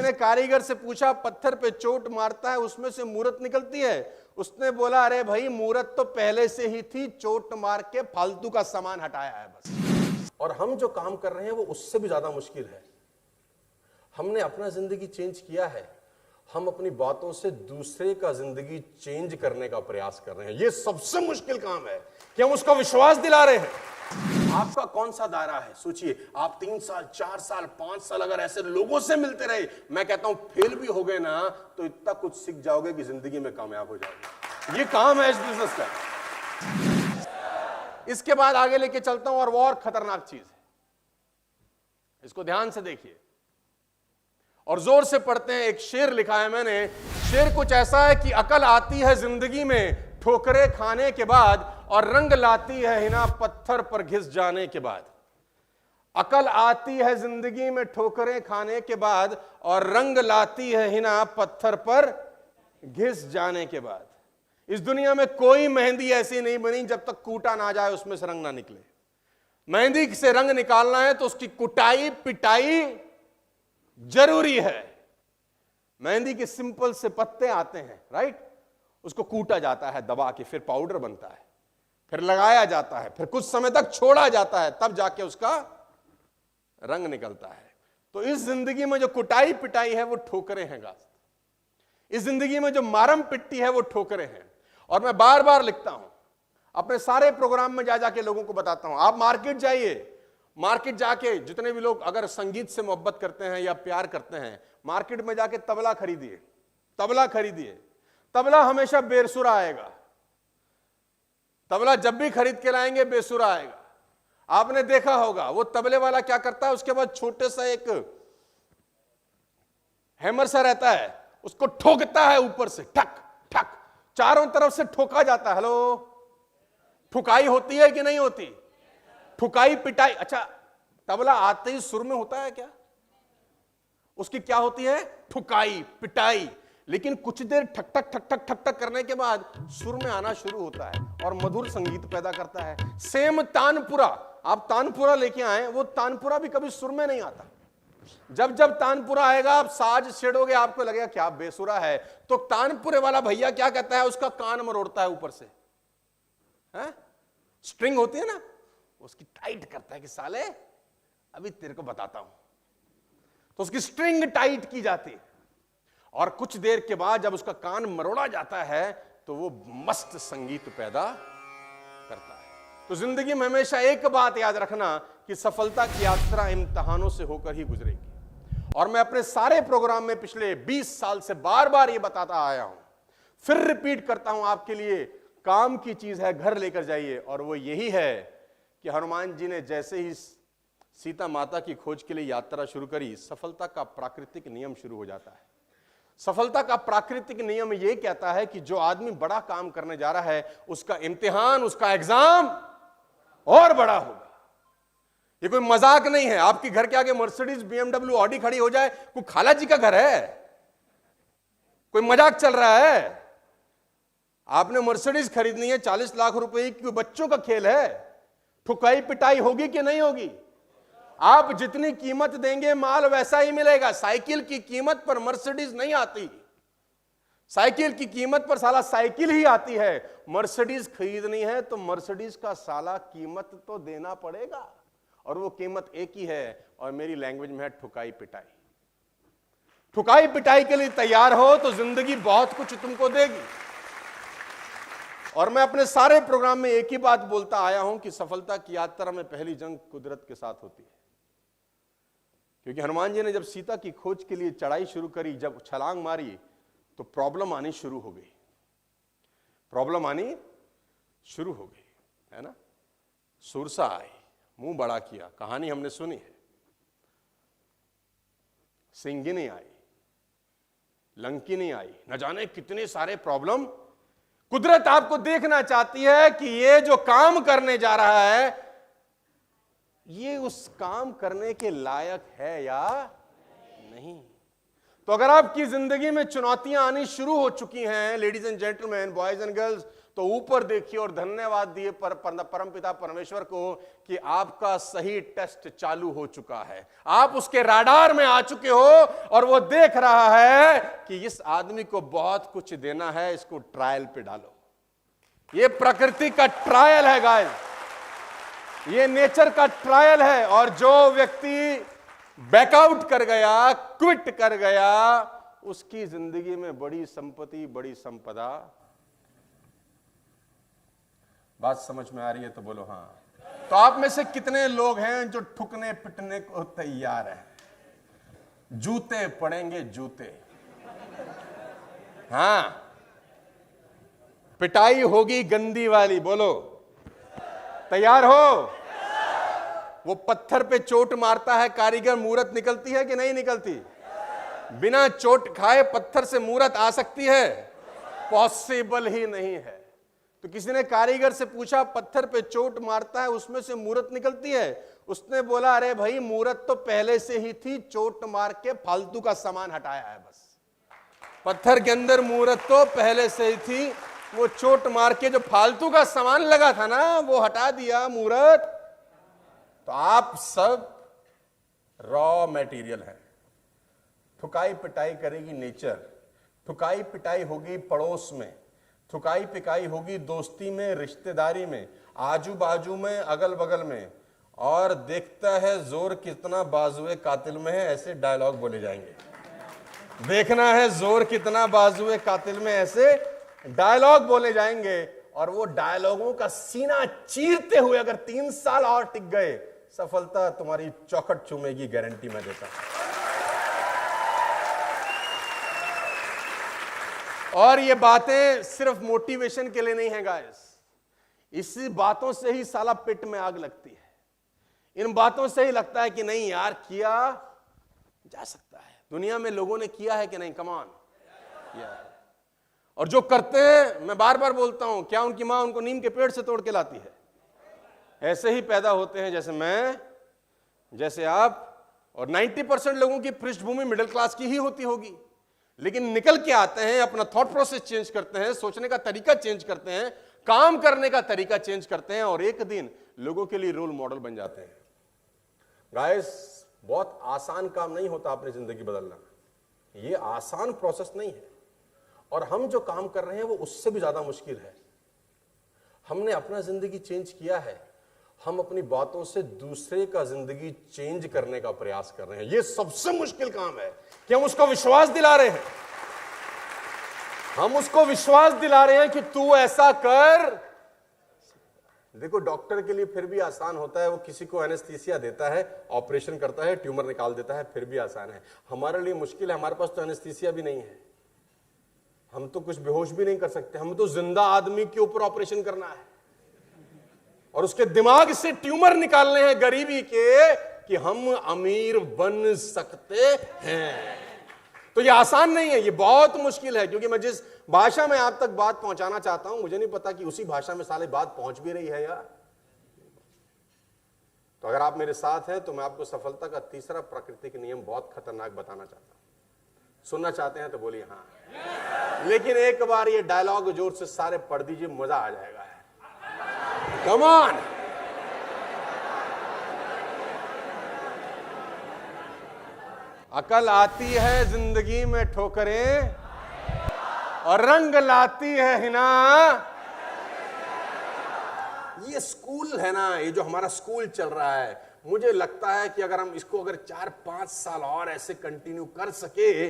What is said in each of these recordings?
उसने कारीगर से पूछा, पत्थर पे चोट मारता है उसमें से मूरत निकलती है? उसने बोला, अरे भाई मूरत तो पहले से ही थी, चोट मार के फालतू का सामान हटाया है बस। और हम जो काम कर रहे हैं वो उससे भी ज्यादा मुश्किल है। हमने अपना जिंदगी चेंज किया है, हम अपनी बातों से दूसरे का जिंदगी चेंज करने का प्रयास कर रहे हैं। ये सबसे मुश्किल काम है कि हम उसका विश्वास दिला रहे हैं। आपका कौन सा दायरा है? सोचिए, आप 3 साल 4 साल 5 साल अगर ऐसे लोगों से मिलते रहे, मैं कहता हूं फेल भी हो गए ना तो इतना कुछ सीख जाओगे कि जिंदगी में कामयाब हो जाओगे। ये काम है इस बिजनेस का। इसके बाद आगे लेके चलता हूं, और वो और खतरनाक चीज है, इसको ध्यान से देखिए और जोर से पढ़ते हैं। एक शेर लिखा है मैंने, शेर कुछ ऐसा है कि अकल आती है जिंदगी में ठोकरे खाने के बाद, और रंग लाती है हिना पत्थर पर घिस जाने के बाद। अकल आती है जिंदगी में ठोकरें खाने के बाद, और रंग लाती है हिना पत्थर पर घिस जाने के बाद। इस दुनिया में कोई मेहंदी ऐसी नहीं बनी जब तक कूटा ना जाए उसमें से रंग ना निकले। मेहंदी से रंग निकालना है तो उसकी कुटाई पिटाई जरूरी है। मेहंदी के सिंपल से पत्ते आते हैं, राइट, उसको कूटा जाता है दबा के, फिर पाउडर बनता है, फिर लगाया जाता है, फिर कुछ समय तक छोड़ा जाता है, तब जाके उसका रंग निकलता है। तो इस जिंदगी में जो कुटाई पिटाई है वो ठोकरें हैं गाज। इस जिंदगी में जो मारम पिट्टी है वो ठोकरें हैं। और मैं बार बार लिखता हूं, अपने सारे प्रोग्राम में जा जाके लोगों को बताता हूं, आप मार्केट जाइए, मार्केट जाके जितने भी लोग अगर संगीत से मोहब्बत करते हैं या प्यार करते हैं, मार्केट में जाके तबला खरीदिए, तबला खरीदिए। तबला हमेशा बेसुरा आएगा। तबला जब भी खरीद के लाएंगे बेसुरा आएगा। आपने देखा होगा वो तबले वाला क्या करता है, उसके बाद छोटे सा एक हैमर सा रहता है, उसको ठोकता है ऊपर से, ठक ठक, चारों तरफ से ठोका जाता है। हेलो, ठुकाई होती है कि नहीं होती? ठुकाई पिटाई। अच्छा, तबला आते ही सुर में होता है क्या? उसकी क्या होती है? ठुकाई पिटाई। लेकिन कुछ देर ठक ठक ठक ठक ठक ठक करने के बाद सुर में आना शुरू होता है और मधुर संगीत पैदा करता है। सेम तानपुरा, आप तानपुरा लेके आए, वो तानपुरा भी कभी सुर में नहीं आता। जब जब तानपुरा आएगा आप साज छेड़ोगे, आपको लगेगा क्या बेसुरा है। तो तानपुरे वाला भैया क्या कहता है, उसका कान मरोड़ता है ऊपर से, है? स्ट्रिंग होती है ना, उसकी टाइट करता है कि साले अभी तेरे को बताता हूं। तो उसकी स्ट्रिंग टाइट की जाती है और कुछ देर के बाद जब उसका कान मरोड़ा जाता है तो वो मस्त संगीत पैदा करता है। तो जिंदगी में हमेशा एक बात याद रखना कि सफलता की यात्रा इम्तिहानों से होकर ही गुजरेगी। और मैं अपने सारे प्रोग्राम में पिछले 20 साल से बार बार ये बताता आया हूं, फिर रिपीट करता हूं आपके लिए, काम की चीज है घर लेकर जाइए। और वो यही है कि हनुमान जी ने जैसे ही सीता माता की खोज के लिए यात्रा शुरू करी, सफलता का प्राकृतिक नियम शुरू हो जाता है। सफलता का प्राकृतिक नियम यह कहता है कि जो आदमी बड़ा काम करने जा रहा है उसका इम्तिहान, उसका एग्जाम और बड़ा होगा। ये कोई मजाक नहीं है। आपके घर के आगे मर्सिडीज BMW ऑडी खड़ी हो जाए, कोई खाला जी का घर है? कोई मजाक चल रहा है? आपने मर्सिडीज खरीदनी है 40 लाख रुपए की, बच्चों का खेल है। ठुकाई पिटाई होगी कि नहीं होगी? आप जितनी कीमत देंगे माल वैसा ही मिलेगा। साइकिल की कीमत पर मर्सिडीज नहीं आती, साइकिल की कीमत पर साला साइकिल ही आती है। मर्सिडीज खरीदनी है तो मर्सिडीज का साला कीमत तो देना पड़ेगा, और वो कीमत एक ही है, और मेरी लैंग्वेज में है ठुकाई पिटाई। ठुकाई पिटाई के लिए तैयार हो तो जिंदगी बहुत कुछ तुमको देगी। और मैं अपने सारे प्रोग्राम में एक ही बात बोलता आया हूं कि सफलता की यात्रा में पहली जंग कुदरत के साथ होती है। क्योंकि हनुमान जी ने जब सीता की खोज के लिए चढ़ाई शुरू करी, जब छलांग मारी तो प्रॉब्लम आनी शुरू हो गई, प्रॉब्लम आनी शुरू हो गई, है ना। सुरसा आई, मुंह बड़ा किया, कहानी हमने सुनी है। सिंगिनी आई, लंकिनी आई, न जाने कितने सारे प्रॉब्लम। कुदरत आपको देखना चाहती है कि ये जो काम करने जा रहा है ये उस काम करने के लायक है या नहीं। तो अगर आपकी जिंदगी में चुनौतियां आनी शुरू हो चुकी हैं, ladies and gentleman, boys and girls, तो ऊपर देखिए और धन्यवाद दिए परमपिता परमेश्वर को कि आपका सही टेस्ट चालू हो चुका है, आप उसके राडार में आ चुके हो और वो देख रहा है कि इस आदमी को बहुत कुछ देना है, इसको ट्रायल पे डालो। ये प्रकृति का ट्रायल है गाइस, ये नेचर का ट्रायल है। और जो व्यक्ति बैकआउट कर गया, क्विट कर गया, उसकी जिंदगी में बड़ी संपत्ति, बड़ी संपदा। बात समझ में आ रही है तो बोलो हाँ। तो आप में से कितने लोग हैं जो ठुकने पिटने को तैयार हैं? जूते पड़ेंगे, जूते। हाँ, पिटाई होगी गंदी वाली, बोलो तैयार हो? वो पत्थर पे चोट मारता है कारीगर, मूरत निकलती है कि नहीं निकलती? बिना चोट खाए पत्थर से मूरत आ सकती है? पॉसिबल ही नहीं है। तो किसी ने कारीगर से पूछा, पत्थर पे चोट मारता है उसमें से मूरत निकलती है? उसने बोला, अरे भाई मूरत तो पहले से ही थी, चोट मार के फालतू का सामान हटाया है बस। पत्थर के अंदर मूरत तो पहले से ही थी, वो चोट मार के जो फालतू का सामान लगा था ना वो हटा दिया मूरत। तो आप सब रॉ मटेरियल है। ठुकाई पिटाई करेगी नेचर, ठुकाई पिटाई होगी पड़ोस में, ठुकाई पिटाई होगी दोस्ती में, रिश्तेदारी में, आजू बाजू में, अगल बगल में। और देखता है जोर कितना बाजुए कातिल में है, ऐसे डायलॉग बोले जाएंगे। देखना है जोर कितना बाजुए कातिल में, ऐसे डायलॉग बोले जाएंगे। और वो डायलॉगों का सीना चीरते हुए अगर 3 साल और टिक गए, सफलता तुम्हारी चौखट चूमेगी, गारंटी मैं देता हूं। और ये बातें सिर्फ मोटिवेशन के लिए नहीं है गाइस, इसी बातों से ही साला पेट में आग लगती है। इन बातों से ही लगता है कि नहीं यार, किया जा सकता है। दुनिया में लोगों ने किया है कि नहीं? कम ऑन किया है। और जो करते हैं, मैं बार बार बोलता हूं, क्या उनकी मां उनको नीम के पेड़ से तोड़ के लाती है? ऐसे ही पैदा होते हैं, जैसे मैं, जैसे आप। और 90% लोगों की पृष्ठभूमि मिडिल क्लास की ही होती होगी, लेकिन निकल के आते हैं, अपना थॉट प्रोसेस चेंज करते हैं, सोचने का तरीका चेंज करते हैं, काम करने का तरीका चेंज करते हैं, और एक दिन लोगों के लिए रोल मॉडल बन जाते हैं। गाइस, बहुत आसान काम नहीं होता अपनी जिंदगी बदलना, ये आसान प्रोसेस नहीं है। और हम जो काम कर रहे हैं वो उससे भी ज्यादा मुश्किल है। हमने अपना जिंदगी चेंज किया है, हम अपनी बातों से दूसरे का जिंदगी चेंज करने का प्रयास कर रहे हैं। ये सबसे मुश्किल काम है कि हम उसको विश्वास दिला रहे हैं, हम उसको विश्वास दिला रहे हैं कि तू ऐसा कर। देखो, डॉक्टर के लिए फिर भी आसान होता है, वो किसी को एनेस्थीसिया देता है, ऑपरेशन करता है, ट्यूमर निकाल देता है, फिर भी आसान है। हमारे लिए मुश्किल है, हमारे पास तो एनेस्थीसिया भी नहीं है, हम तो कुछ बेहोश भी नहीं कर सकते, हम तो जिंदा आदमी के ऊपर ऑपरेशन करना है और उसके दिमाग से ट्यूमर निकालने हैं गरीबी के, कि हम अमीर बन सकते हैं। तो ये आसान नहीं है, ये बहुत मुश्किल है। क्योंकि मैं जिस भाषा में आप तक बात पहुंचाना चाहता हूं, मुझे नहीं पता कि उसी भाषा में साले बात पहुंच भी रही है यार। तो अगर आप मेरे साथ हैं तो मैं आपको सफलता का तीसरा प्राकृतिक नियम बहुत खतरनाक बताना चाहता हूं। सुनना चाहते हैं तो बोलिए हाँ। लेकिन एक बार ये डायलॉग जोर से सारे पढ़ दीजिए, मजा आ जाएगा। Come on. अकल आती है जिंदगी में ठोकरें और रंग लाती है हिना। ये स्कूल है ना, ये जो हमारा स्कूल चल रहा है, मुझे लगता है कि अगर हम इसको 4-5 साल और ऐसे कंटिन्यू कर सके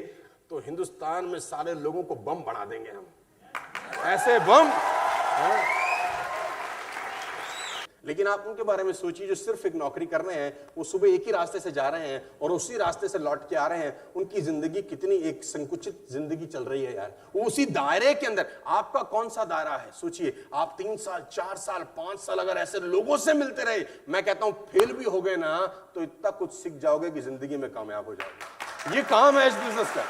तो हिंदुस्तान में सारे लोगों को बम बना देंगे हम, ऐसे बम। लेकिन आप उनके बारे में सोचिए जो सिर्फ एक नौकरी कर रहे हैं, वो सुबह एक ही रास्ते से जा रहे हैं और उसी रास्ते से लौट के आ रहे हैं। उनकी जिंदगी कितनी एक संकुचित जिंदगी चल रही है यार। वो उसी दायरे के अंदर, आपका कौन सा दायरा है? सोचिए, आप 3 साल 4 साल 5 साल अगर ऐसे लोगों से मिलते रहे, मैं कहता हूं फेल भी हो गए ना तो इतना कुछ सीख जाओगे कि जिंदगी में कामयाब हो जाओगे। ये काम है इस बिजनेस का।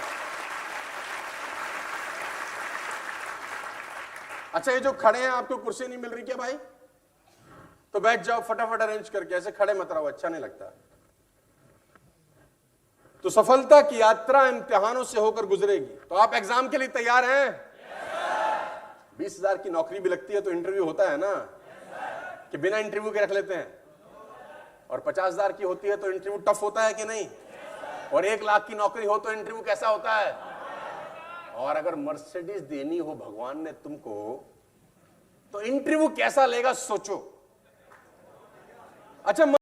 अच्छा, ये जो खड़े हैं, आपको कुर्सी नहीं मिल रही क्या भाई? तो बैठ जाओ फटाफट अरेंज करके, ऐसे खड़े मत रहो, अच्छा नहीं लगता। तो सफलता की यात्रा इम्तिहानों से होकर गुजरेगी। तो आप एग्जाम के लिए तैयार हैं? 20,000 की नौकरी भी लगती है तो इंटरव्यू होता है ना, कि बिना इंटरव्यू के रख लेते हैं। और 50,000 की होती है तो इंटरव्यू टफ होता है कि नहीं। और 1,00,000 की नौकरी हो तो इंटरव्यू कैसा होता है। और अगर मर्सिडीज देनी हो भगवान ने तुमको, तो इंटरव्यू कैसा लेगा सोचो। अच्छा